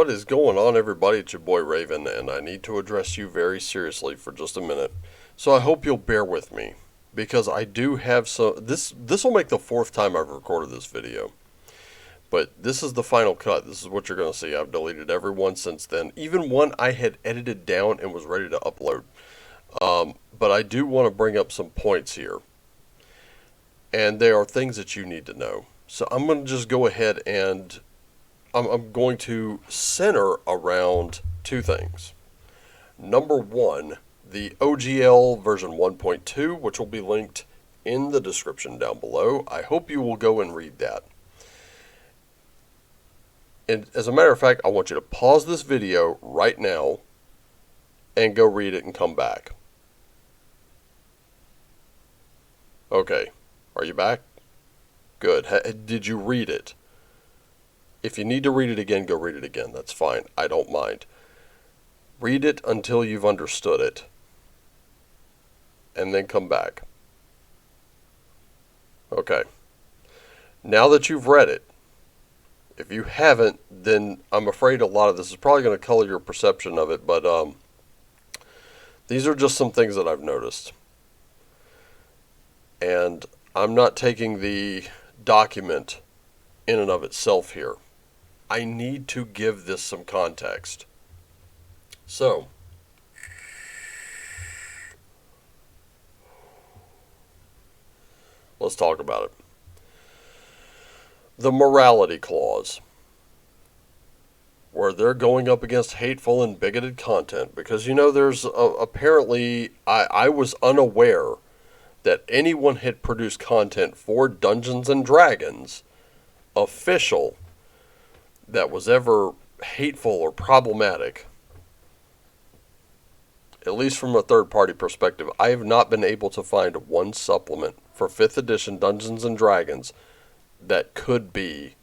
What is going on, everybody? It's your boy Raven, and I need to address you very seriously for just a minute. So I hope you'll bear with me, because I do have some. This will make the fourth time I've recorded this video, but this is the final cut. This is what you're going to see. I've deleted every one since then, even one I had edited down and was ready to upload. But I do want to bring up some points here, and they are things that you need to know. So I'm going to just go ahead and I'm going to center around two things. Number one, the OGL version 1.2, which will be linked in the description down below. I hope you will go and read that. And as a matter of fact, I want you to pause this video right now and go read it and come back. Okay, are you back? Good. Did you read it? If you need to read it again, go read it again. That's fine. I don't mind. Read it until you've understood it, and then come back. Okay. Now that you've read it, if you haven't, then I'm afraid a lot of this is probably going to color your perception of it, but these are just some things that I've noticed. And I'm not taking the document in and of itself here. I need to give this some context. So, let's talk about it. The morality clause, where they're going up against hateful and bigoted content, because there's apparently, I was unaware that anyone had produced content for Dungeons and Dragons official that was ever hateful or problematic. At least from a third-party perspective, I have not been able to find one supplement for 5th edition Dungeons and Dragons that could be,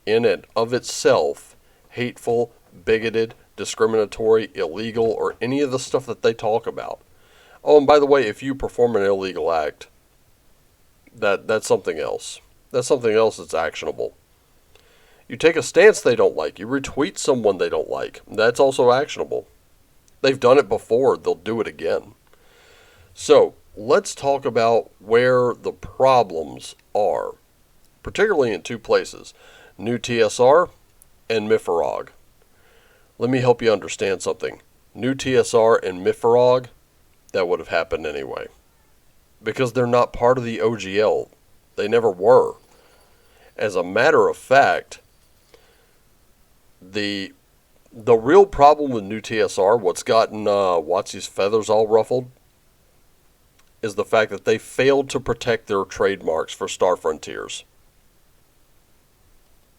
in and of itself, hateful, bigoted, discriminatory, illegal, or any of the stuff that they talk about. Oh, and by the way, if you perform an illegal act, that's something else. That's something else that's actionable. You take a stance they don't like. You retweet someone they don't like. That's also actionable. They've done it before. They'll do it again. So, let's talk about where the problems are. Particularly in two places. New TSR and Mifrog. Let me help you understand something. New TSR and Mifrog, that would have happened anyway. Because they're not part of the OGL. They never were. As a matter of fact, the real problem with new TSR, what's gotten WotC's feathers all ruffled, is the fact that they failed to protect their trademarks for Star Frontiers.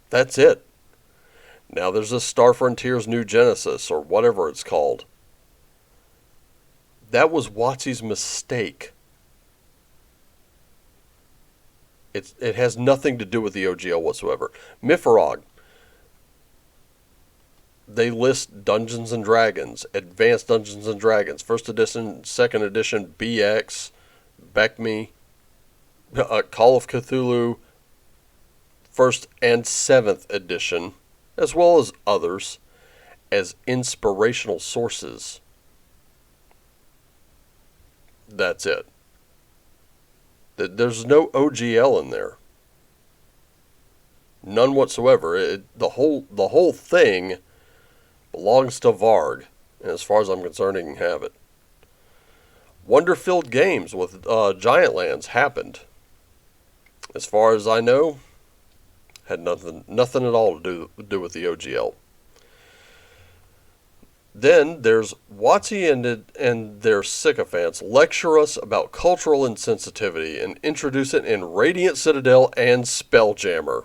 That's it. Now there's this Star Frontiers New Genesis, or whatever it's called. That was WotC's mistake. It has nothing to do with the OGL whatsoever. Mifrog. They list Dungeons and Dragons, Advanced Dungeons and Dragons, 1st edition, 2nd edition, BX, BECMI, Call of Cthulhu, 1st and 7th edition, as well as others, as inspirational sources. That's it. There's no OGL in there. None whatsoever. The whole thing belongs to Varg, and as far as I'm concerned, he can have it. Wonder-filled games with Giant Lands happened. As far as I know, had nothing at all to do with the OGL. Then there's WotC and their sycophants lecture us about cultural insensitivity and introduce it in Radiant Citadel and Spelljammer.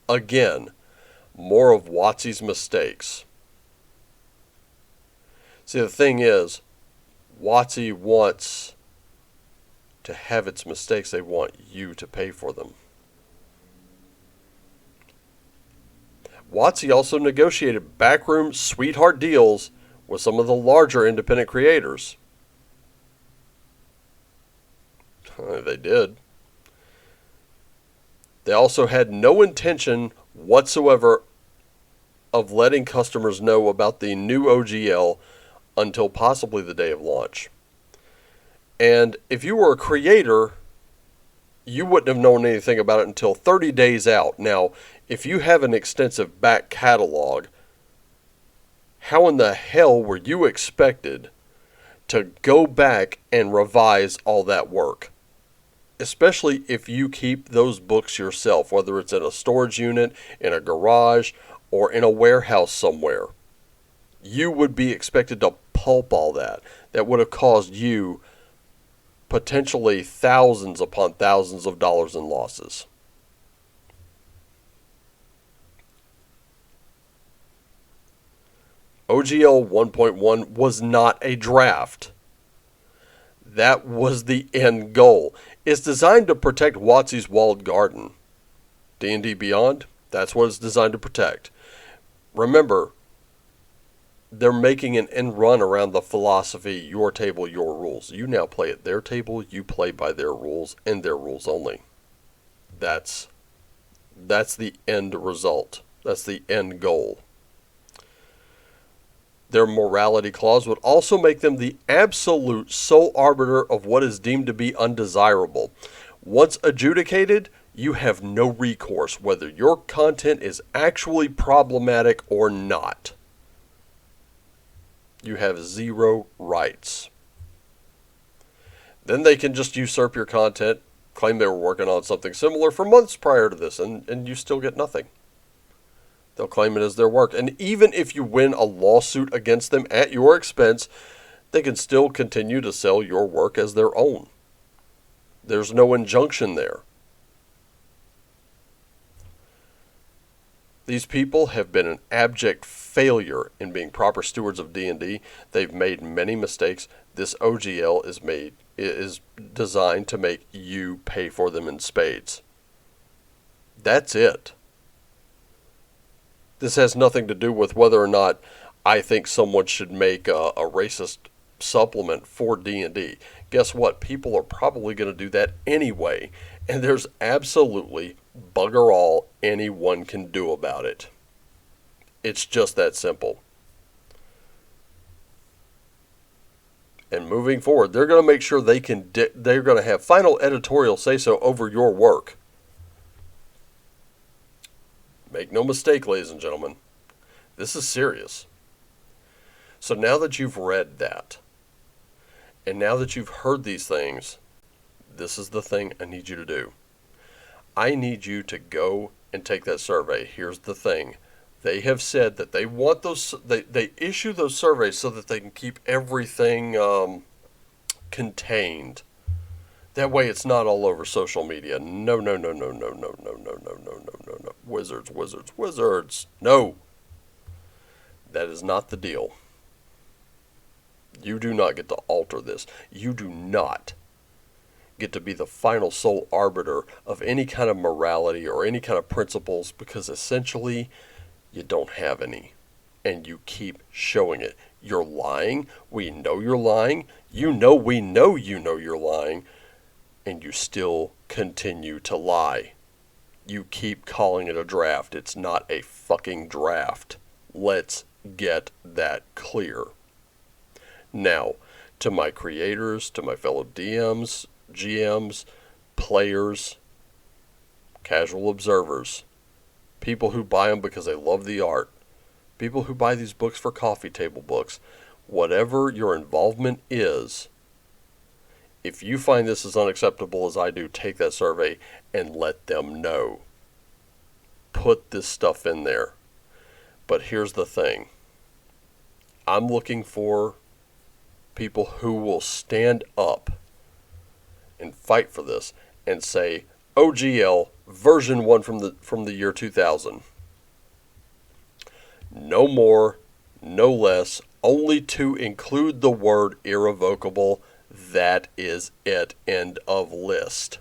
Again, more of WotC's mistakes. See, the thing is, WotC wants to have its mistakes. They want you to pay for them. WotC also negotiated backroom sweetheart deals with some of the larger independent creators. They did. They also had no intention whatsoever of letting customers know about the new OGL until possibly the day of launch. And if you were a creator, you wouldn't have known anything about it until 30 days out. Now, if you have an extensive back catalog, how in the hell were you expected to go back and revise all that work? Especially if you keep those books yourself, whether it's in a storage unit, in a garage, or in a warehouse somewhere. You would be expected to pulp all that. That would have caused you potentially thousands upon thousands of dollars in losses. OGL 1.1 was not a draft. That was the end goal. It's designed to protect WotC's walled garden. D&D Beyond, that's what it's designed to protect. Remember, they're making an end run around the philosophy, your table, your rules. You now play at their table, you play by their rules, and their rules only. That's the end result. That's the end goal. Their morality clause would also make them the absolute sole arbiter of what is deemed to be undesirable. Once adjudicated, you have no recourse whether your content is actually problematic or not. You have zero rights. Then they can just usurp your content, claim they were working on something similar for months prior to this, and you still get nothing. They'll claim it as their work. And even if you win a lawsuit against them at your expense, they can still continue to sell your work as their own. There's no injunction there. These people have been an abject failure in being proper stewards of D&D. They've made many mistakes. This OGL is designed to make you pay for them in spades. That's it. This has nothing to do with whether or not I think someone should make a racist supplement for D&D. Guess what? People are probably going to do that anyway. And there's absolutely bugger all anyone can do about it. It's just that simple. And moving forward, they're going to make sure they're going to have final editorial say-so over your work. Make no mistake, ladies and gentlemen, this is serious. So now that you've read that, and now that you've heard these things, this is the thing I need you to do. I need you to go and take that survey. Here's the thing. They have said that they want those, they issue those surveys so that they can keep everything contained. That way it's not all over social media. No. Wizards. No. That is not the deal. You do not get to alter this. You do not get to be the final sole arbiter of any kind of morality or any kind of principles, because essentially you don't have any. And you keep showing it. You're lying. We know you're lying. We know you're lying. And you still continue to lie. You keep calling it a draft. It's not a fucking draft. Let's get that clear. Now, to my creators, to my fellow DMs, GMs, players, casual observers, people who buy them because they love the art, people who buy these books for coffee table books, whatever your involvement is, if you find this as unacceptable as I do, take that survey and let them know. Put this stuff in there. But here's the thing. I'm looking for people who will stand up and fight for this and say, OGL version 1 from the year 2000. No more, no less, only to include the word irrevocable. That is it. End of list.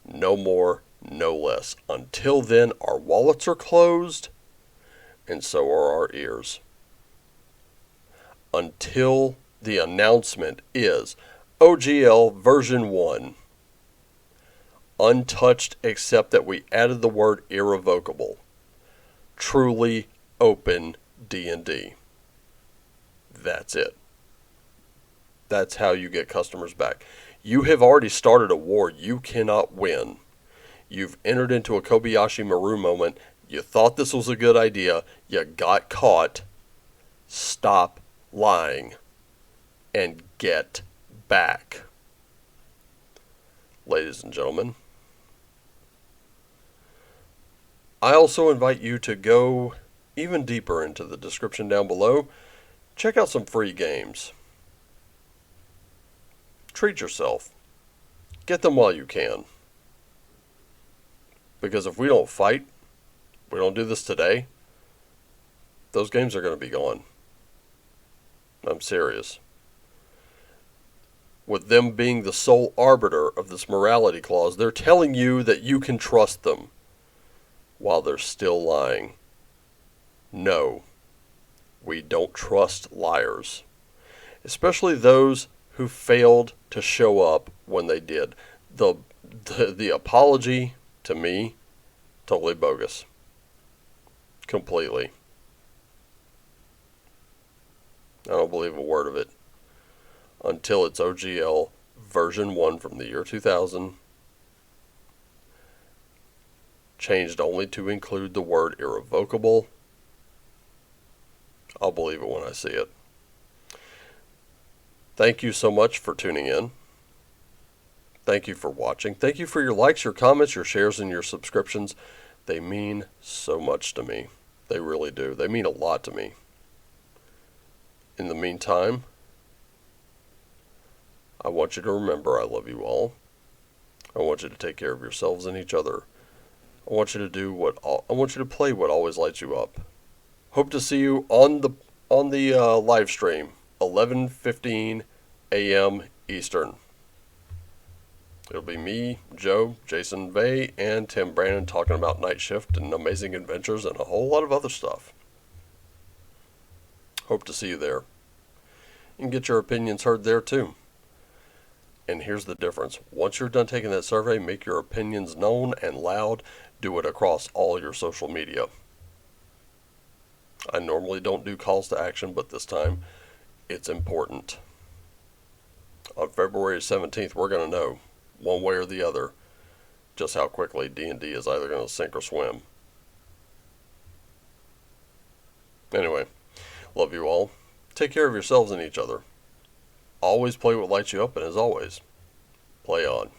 No more, no less. Until then, our wallets are closed, and so are our ears. Until the announcement is OGL version 1. Untouched except that we added the word irrevocable. Truly open D&D. That's it. That's how you get customers back. You have already started a war you cannot win. You've entered into a Kobayashi Maru moment. You thought this was a good idea. You got caught. Stop lying and get back. Ladies and gentlemen, I also invite you to go even deeper into the description down below. Check out some free games. Treat yourself. Get them while you can. Because if we don't fight, we don't do this today, those games are going to be gone. I'm serious. With them being the sole arbiter of this morality clause, they're telling you that you can trust them while they're still lying. No, we don't trust liars, especially those who failed to show up when they did. The apology, to me, totally bogus. Completely. I don't believe a word of it until it's OGL version 1 from the year 2000, changed only to include the word irrevocable. I'll believe it when I see it. Thank you so much for tuning in. Thank you for watching. Thank you for your likes, your comments, your shares, and your subscriptions. They mean so much to me. They really do. They mean a lot to me. In the meantime, I want you to remember I love you all. I want you to take care of yourselves and each other. I want you to play what always lights you up. Hope to see you on the live stream, 11:15 a.m. Eastern. It'll be me, Joe, Jason Vay, and Tim Brandon talking about Night Shift and Amazing Adventures and a whole lot of other stuff. Hope to see you there. You can get your opinions heard there too. And here's the difference. Once you're done taking that survey, make your opinions known and loud. Do it across all your social media. I normally don't do calls to action, but this time it's important. On February 17th, we're going to know, one way or the other, just how quickly D&D is either going to sink or swim. Anyway, love you all. Take care of yourselves and each other. Always play what lights you up, and as always, play on.